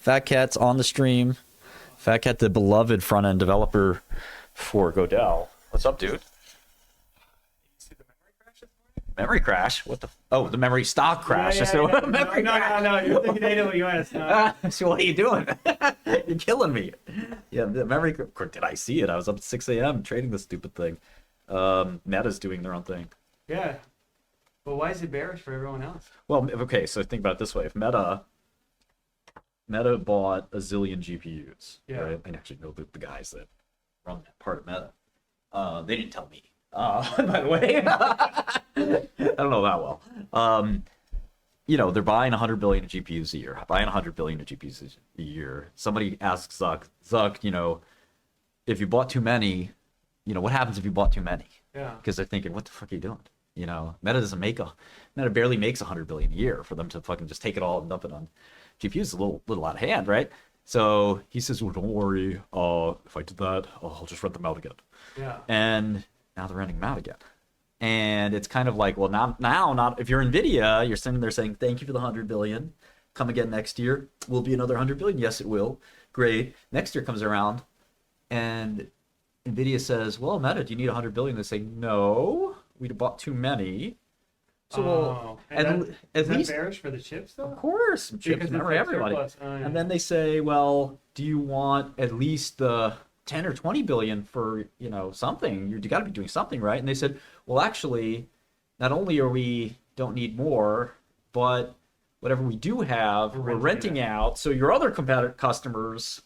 Fat Cat's on the stream. Fat Cat, the beloved front end developer for Godel. What's up, dude? Memory crash? What the? Oh, the memory stock crash. Memory crash. No. You're thinking AWS. No. So what are you doing? You're killing me. Yeah, the memory. Did I see it? I was up at 6 a.m. trading this stupid thing. Meta's doing their own thing. Yeah. But why is it bearish for everyone else? Well, okay. So think about it this way: if Meta bought a zillion GPUs, Yeah. right? I actually know the guys that run that part of Meta. They didn't tell me. By the way, I don't know that well. You know, they're buying 100 billion GPUs a year. Buying 100 billion GPUs a year. Somebody asks Zuck, you know, if you bought too many, you know, what happens if you bought too many? Yeah. Because they're thinking, what the fuck are you doing? You know, Meta barely makes 100 billion a year. For them to fucking just take it all and dump it on GPUs is a little out of hand, right? So he says, well, don't worry. If I did that, I'll just rent them out again. Yeah. And now they're renting them out again. And it's kind of like, well, now not if you're NVIDIA, you're sitting there saying, thank you for the 100 billion. Come again next year. Will be another 100 billion. Yes, it will. Great. Next year comes around and NVIDIA says, well, Meta, do you need 100 billion? They say, no, we bought too many. So is that least bearish for the chips though? Of course, some chips, Because remember it's everybody. surplus. Oh, yeah. And then they say, well, do you want at least the 10 or 20 billion for, you know, something? You got to be doing something, right? And they said, well, actually, not only are we don't need more, but whatever we do have, we're renting out. So your other customers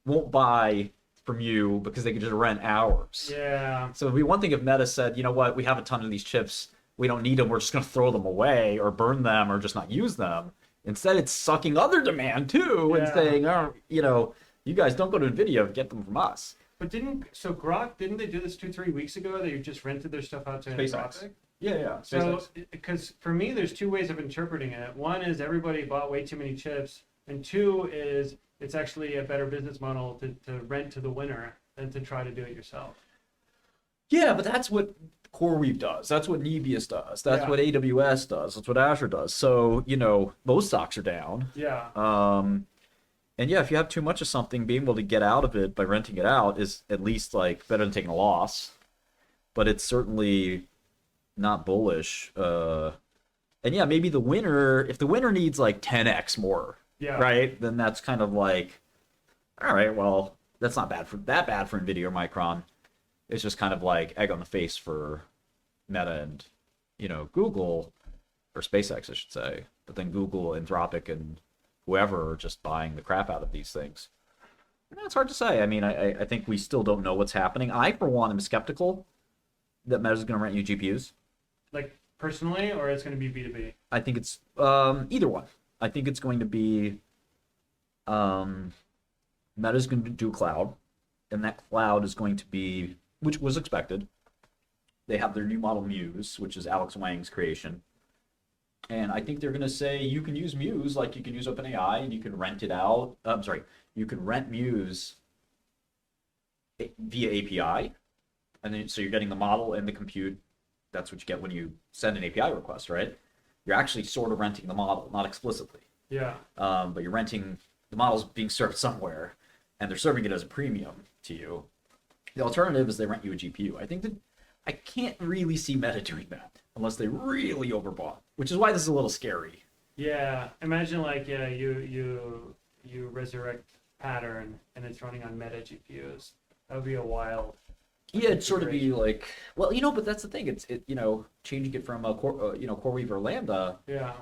won't buy from you because they can just rent ours. Yeah. So it'd be one thing if Meta said, you know what, we have a ton of these chips. We don't need them. We're just going to throw them away or burn them or just not use them. Instead, it's sucking other demand too and saying, oh, you know, you guys don't go to NVIDIA, get them from us. But didn't they do this 2-3 weeks ago? They just rented their stuff out to Anthropic? Yeah. So, because for me, there's two ways of interpreting it. One is everybody bought way too many chips, and two is it's actually a better business model to rent to the winner than to try to do it yourself. Yeah, but that's what CoreWeave does. That's what Nebius does. That's what AWS does. That's what Azure does. So, you know, those stocks are down. Yeah. And yeah, if you have too much of something, being able to get out of it by renting it out is at least like better than taking a loss. But it's certainly not bullish. And yeah, maybe the winner, if the winner needs like 10x more, right? Then that's kind of like, all right, well, that's not that bad for NVIDIA or Micron. It's just kind of like egg on the face for Meta and, you know, Google, or SpaceX, I should say. But then Google, Anthropic, and whoever are just buying the crap out of these things. And it's hard to say. I mean, I think we still don't know what's happening. I, for one, am skeptical that Meta's going to rent you GPUs. Like personally, or it's going to be B2B? I think it's either one. I think it's going to be Meta's going to do cloud, and that cloud is going to be, which was expected. They have their new model Muse, which is Alex Wang's creation. And I think they're going to say you can use Muse like you can use OpenAI, and you can rent it out. You can rent Muse via API. And then so you're getting the model and the compute. That's what you get when you send an API request, right? You're actually sort of renting the model, not explicitly. Yeah. But you're renting, the model's being served somewhere, and they're serving it as a premium to you. The alternative is they rent you a GPU. I think that I can't really see Meta doing that unless they really overbought, which is why this is a little scary. Yeah. Imagine like you resurrect Pattern and it's running on Meta GPUs. That would be a wild. Yeah, it'd sort of be like, well, you know, but that's the thing. It's you know, changing it from a CoreWeave or Lambda. Yeah.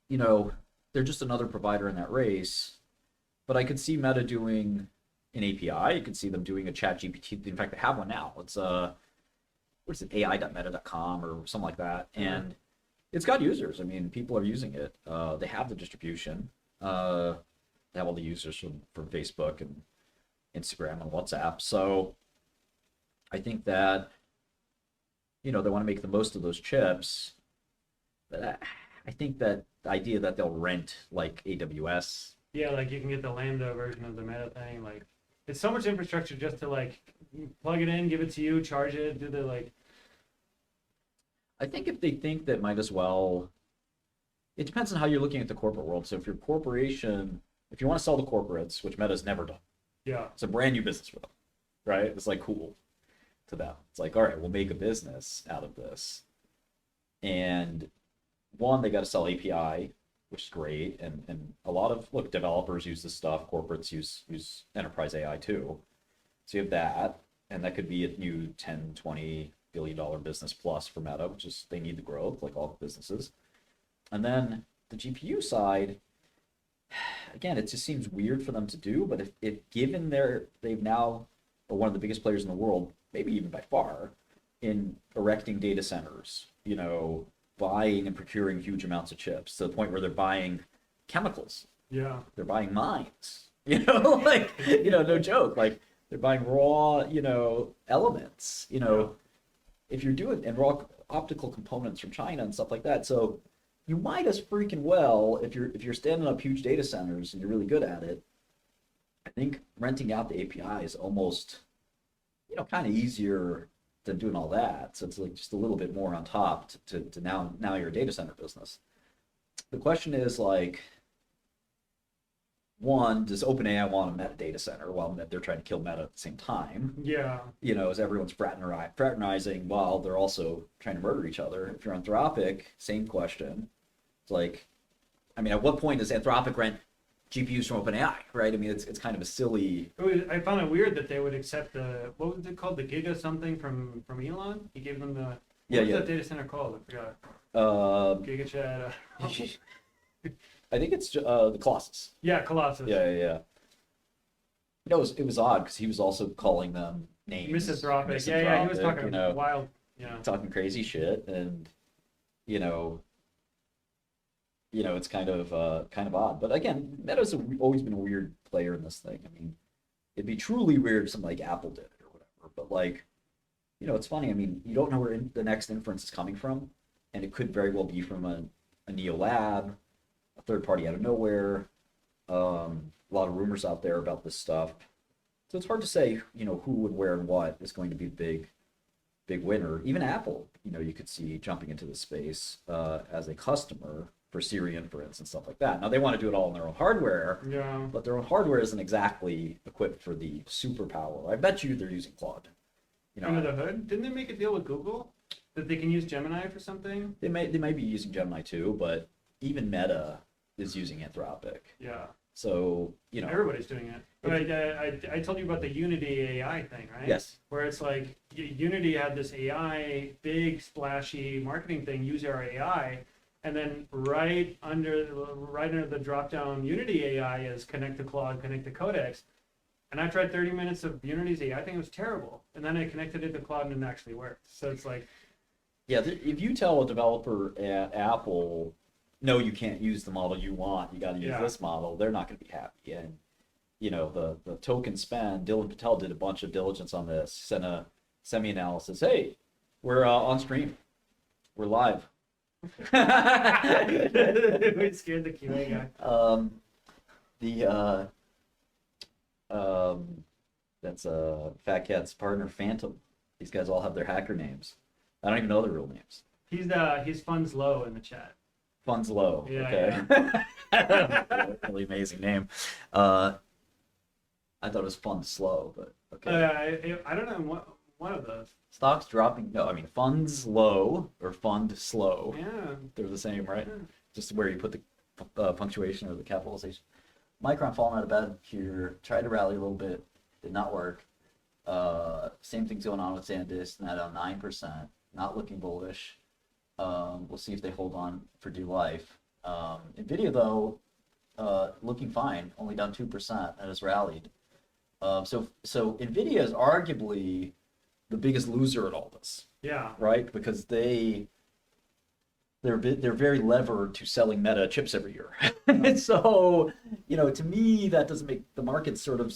You know, they're just another provider in that race. But I could see Meta doing an API. You could see them doing a chat GPT. In fact, they have one now. It's what is it, ai.meta.com or something like that. And it's got users. I mean, people are using it. They have the distribution. They have all the users from Facebook and Instagram and WhatsApp. So I think that, you know, they want to make the most of those chips. But I think that the idea that they'll rent like AWS. Yeah, like you can get the Lambda version of the Meta thing. Like, it's so much infrastructure just to like plug it in, give it to you, charge it, do the like. I think if they think that might as well, it depends on how you're looking at the corporate world. So if you're a corporation, if you want to sell to corporates, which Meta's never done, Yeah. it's a brand new business for them, right? It's like cool to them. It's like, all right, we'll make a business out of this. And one, they got to sell API, which is great. And a lot of, look, developers use this stuff, corporates use enterprise AI too. So you have that, and that could be a new 10, $20 billion business plus for Meta, which is they need the growth, like all businesses. And then the GPU side, again, it just seems weird for them to do, but if given they've now are one of the biggest players in the world, maybe even by far, in erecting data centers, buying and procuring huge amounts of chips to the point where they're buying chemicals, Yeah. they're buying mines, like, no joke, like they're buying raw, elements, Yeah. if you're doing and raw optical components from China and stuff like that. So you might as freaking well, if you're standing up huge data centers and you're really good at it, I think renting out the API is almost, kind of easier than doing all that. So it's like just a little bit more on top to now you're a data center business. The question is like, one, does OpenAI want a Meta data center while they're trying to kill Meta at the same time? Yeah. As everyone's fraternizing while they're also trying to murder each other. If you're Anthropic, same question. It's like, I mean, at what point does Anthropic rent GPUs from OpenAI, right? I mean, it's kind of a silly. I found it weird that they would accept what was it called, the Giga something from Elon. He gave them the Yeah, what was yeah. that data center called? I forgot. Um, Giga Chat. I think it's the Colossus. Yeah, Colossus. Yeah. It was odd because he was also calling them names. Misanthropic. Yeah. He was talking you know, wild. Yeah. talking crazy shit, and you know, it's kind of odd. But again, Meta's always been a weird player in this thing. I mean, it'd be truly weird if something like Apple did it or whatever. But like, it's funny. I mean, you don't know where the next inference is coming from, and it could very well be from a Neo lab, a third party out of nowhere. A lot of rumors out there about this stuff, so it's hard to say, who would where and what is going to be the big winner. Even Apple, you could see jumping into the space as a customer for Siri inference and stuff like that. Now they want to do it all in their own hardware, Yeah. but their own hardware isn't exactly equipped for the superpower. I bet you they're using Claude. Under the hood, didn't they make a deal with Google that they can use Gemini for something? They might be using Gemini too, but even Meta is using Anthropic. Yeah. So Everybody's doing it. But I told you about the Unity AI thing, right? Yes. Where it's like Unity had this AI big splashy marketing thing, use our AI, and then right under the drop down Unity AI is connect to Claude, connect to Codex. And I tried 30 minutes of Unity's AI. I think it was terrible. And then I connected it to Claude and it actually worked. So it's like, yeah, if you tell a developer at Apple, no, you can't use the model you want, you got to use this model, they're not going to be happy. And the token spend, Dylan Patel did a bunch of diligence on this, sent a semi-analysis. Hey, we're on stream, we're live. we scared the QA guy. That's Fat Cat's partner Phantom. These guys all have their hacker names. I don't even know their real names. He's funds low in the chat. Funds low. Yeah, okay. Really amazing name. I thought it was fun slow, but okay. I don't know one of those. Stocks dropping. No, I mean funds low or fund slow. Yeah. They're the same, right? Yeah. Just where you put the punctuation or the capitalization. Micron falling out of bed here. Tried to rally a little bit. Did not work. Same thing's going on with SanDisk. Now down 9%. Not looking bullish. We'll see if they hold on for dear life. Nvidia though, looking fine, only down 2% and has rallied. So Nvidia is arguably the biggest loser in all this. Yeah. Right, because they're very levered to selling Meta chips every year. And so to me that doesn't make the market sort of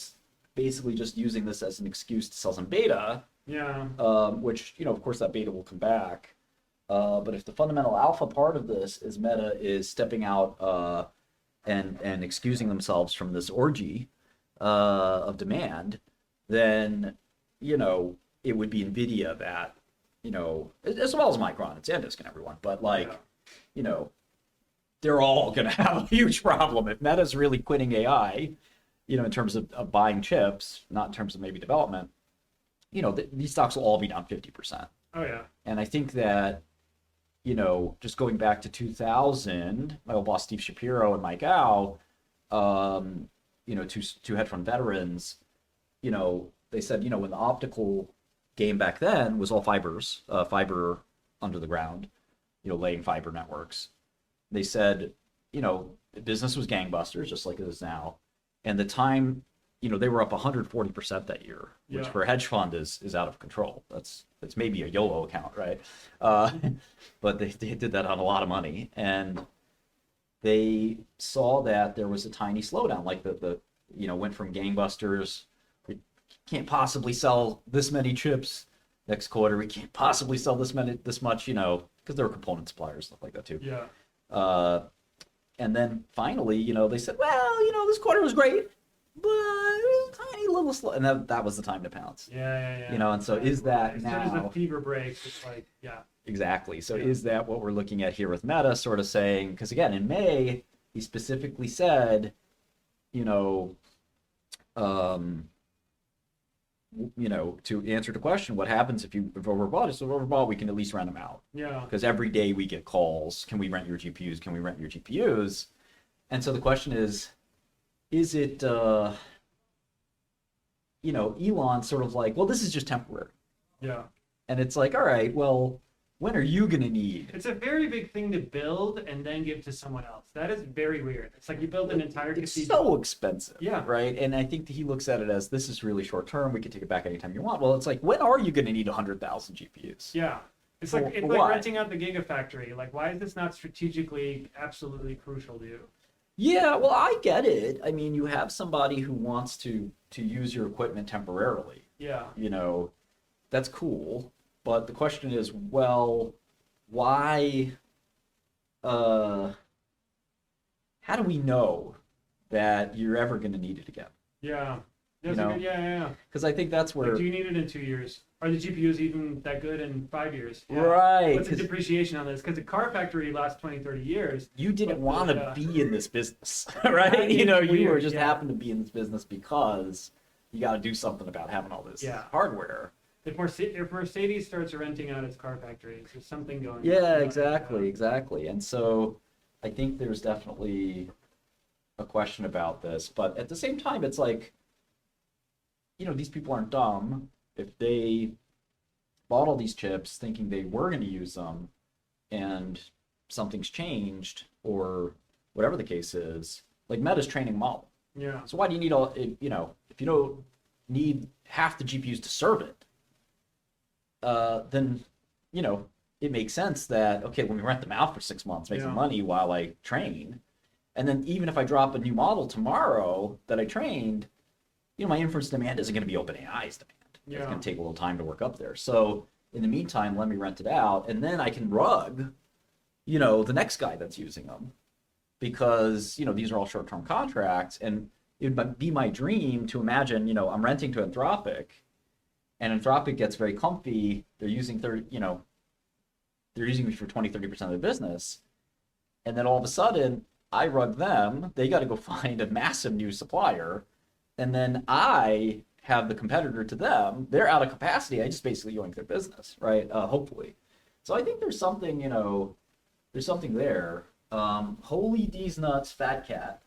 basically just using this as an excuse to sell some beta. Yeah. Which of course that beta will come back. But if the fundamental alpha part of this is Meta is stepping out and excusing themselves from this orgy of demand, then it would be Nvidia that as well as Micron and SanDisk and everyone. But they're all going to have a huge problem. If Meta's really quitting AI, in terms of buying chips, not in terms of maybe development, these stocks will all be down 50%. Oh yeah. And I think that, just going back to 2000, my old boss Steve Shapiro and Mike Au, two hedge fund veterans, they said, when the optical game back then was all fiber under the ground, laying fiber networks. They said, business was gangbusters, just like it is now. And the time, they were up 140% that year, which Yeah. for a hedge fund is out of control. That's maybe a YOLO account, right? But they did that on a lot of money. And they saw that there was a tiny slowdown, like the went from gangbusters. We can't possibly sell this many chips next quarter. We can't possibly sell this much, because there were component suppliers, stuff like that too. Yeah. And then finally, they said, well, this quarter was great, but it was a tiny little slow. And that was the time to pounce. Yeah. And so is that as now? soon as the fever breaks, it's like, yeah. Exactly. So Yeah. is that what we're looking at here with Meta, sort of saying, because again, in May, he specifically said, um, to answer the question, what happens if overbought? If overbought, we can at least rent them out. Yeah. Because every day we get calls, can we rent your GPUs? Can we rent your GPUs? And so the question is it, Elon sort of like, well, this is just temporary. Yeah. And it's like, all right, well, when are you going to need? It's a very big thing to build and then give to someone else. That is very weird. It's like you build an entire It's cathedral. so expensive. Yeah. Right. And I think that he looks at it as this is really short term. We can take it back anytime you want. Well, it's like, when are you going to need 100,000 GPUs? Yeah. It's For- like for what? renting out the Gigafactory. Like, why is this not strategically absolutely crucial to you? Yeah, well, I get it. I mean, you have somebody who wants to use your equipment temporarily. Yeah. That's cool. But the question is, well, why? How do we know that you're ever going to need it again? Yeah. You That's know? yeah. Because I think that's where. Like, do you need it in 2 years? Are the GPUs even that good in 5 years? Yeah. Right. What's the 'Cause depreciation on this? Because the car factory lasts 20, 30 years. you didn't But, want to yeah. be in this business, right? That is You were weird, just yeah. happened to be in this business because you got to do something about having all this Yeah. hardware. If Mercedes starts renting out its car factories, there's something going on. Yeah, exactly. And so I think there's definitely a question about this. But at the same time, it's like, these people aren't dumb. If they bought all these chips thinking they were going to use them and something's changed or whatever the case is, like Meta's training model. Yeah. So why do you need if you don't need half the GPUs to serve it, then, it makes sense that, okay, let me rent them out for 6 months, make some Yeah. money while I train. And then even if I drop a new model tomorrow that I trained, my inference demand isn't going to be OpenAI's demand. It's Yeah. going to take a little time to work up there. So in the meantime, let me rent it out, and then I can rug, the next guy that's using them, because these are all short-term contracts, and it would be my dream to imagine, I'm renting to Anthropic, and Anthropic gets very comfy. They're using they're using me for 20-30% of their business, and then all of a sudden I rug them. They got to go find a massive new supplier, and then I have the competitor to them. They're out of capacity. I just basically yoink their business, right? Hopefully. So I think there's something, there's something there. Holy D's nuts, fat cat.